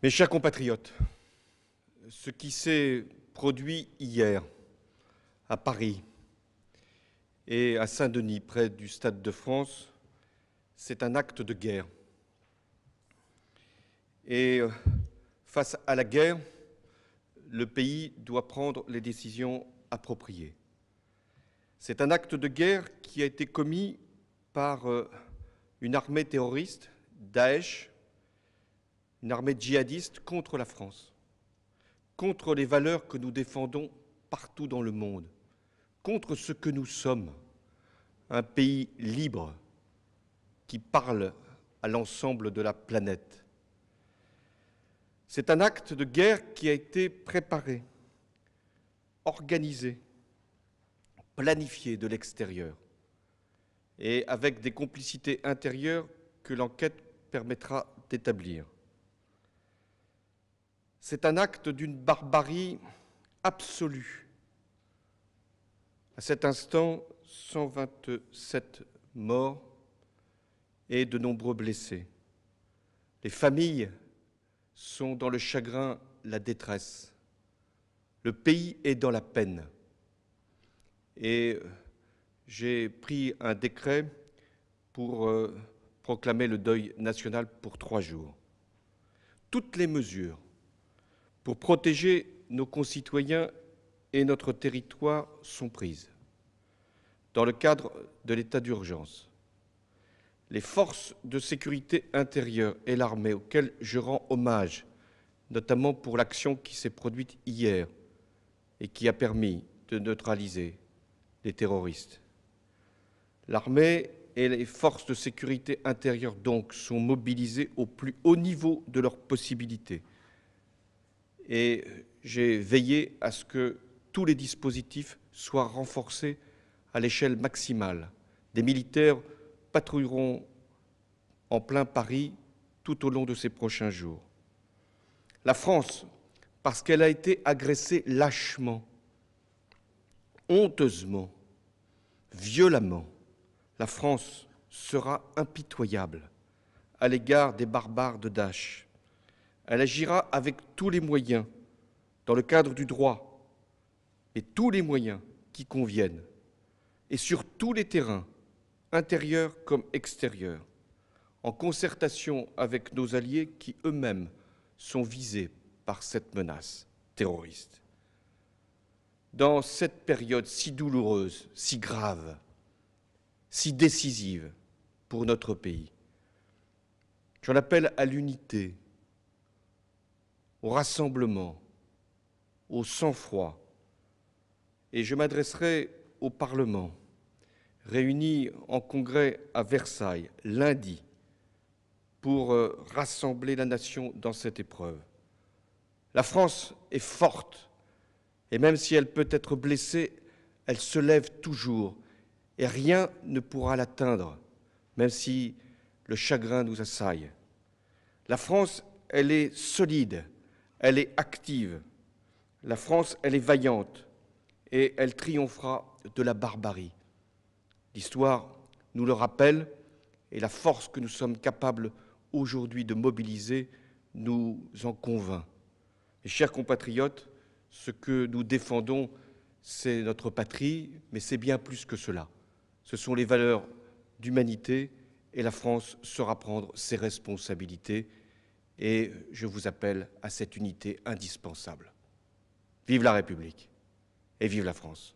Mes chers compatriotes, ce qui s'est produit hier à Paris et à Saint-Denis, près du Stade de France, c'est un acte de guerre. Et face à la guerre, le pays doit prendre les décisions appropriées. C'est un acte de guerre qui a été commis par une armée terroriste, Daesh, une armée djihadiste contre la France, contre les valeurs que nous défendons partout dans le monde, contre ce que nous sommes, un pays libre qui parle à l'ensemble de la planète. C'est un acte de guerre qui a été préparé, organisé, planifié de l'extérieur et avec des complicités intérieures que l'enquête permettra d'établir. C'est un acte d'une barbarie absolue. À cet instant, 127 morts et de nombreux blessés. Les familles sont dans le chagrin, la détresse. Le pays est dans la peine. Et j'ai pris un décret pour proclamer le deuil national pour 3 jours. Toutes les mesures pour protéger nos concitoyens et notre territoire sont prises. Dans le cadre de l'état d'urgence, les forces de sécurité intérieure et l'armée, auxquelles je rends hommage, notamment pour l'action qui s'est produite hier et qui a permis de neutraliser les terroristes. L'armée et les forces de sécurité intérieure, donc, sont mobilisées au plus haut niveau de leurs possibilités. Et j'ai veillé à ce que tous les dispositifs soient renforcés à l'échelle maximale. Des militaires patrouilleront en plein Paris tout au long de ces prochains jours. La France, parce qu'elle a été agressée lâchement, honteusement, violemment, la France sera impitoyable à l'égard des barbares de Daesh. Elle agira avec tous les moyens, dans le cadre du droit, et tous les moyens qui conviennent, et sur tous les terrains, intérieurs comme extérieurs, en concertation avec nos alliés qui eux-mêmes sont visés par cette menace terroriste. Dans cette période si douloureuse, si grave, si décisive pour notre pays, j'en appelle à l'unité, au rassemblement, au sang-froid, et je m'adresserai au Parlement, réuni en congrès à Versailles lundi, pour rassembler la nation dans cette épreuve. La France est forte, et même si elle peut être blessée, elle se lève toujours, et rien ne pourra l'atteindre, même si le chagrin nous assaille. La France, elle est solide, elle est active. La France, elle est vaillante, et elle triomphera de la barbarie. L'histoire nous le rappelle, et la force que nous sommes capables aujourd'hui de mobiliser nous en convainc. Mes chers compatriotes, ce que nous défendons, c'est notre patrie, mais c'est bien plus que cela. Ce sont les valeurs d'humanité, et la France saura prendre ses responsabilités, et je vous appelle à cette unité indispensable. Vive la République et vive la France.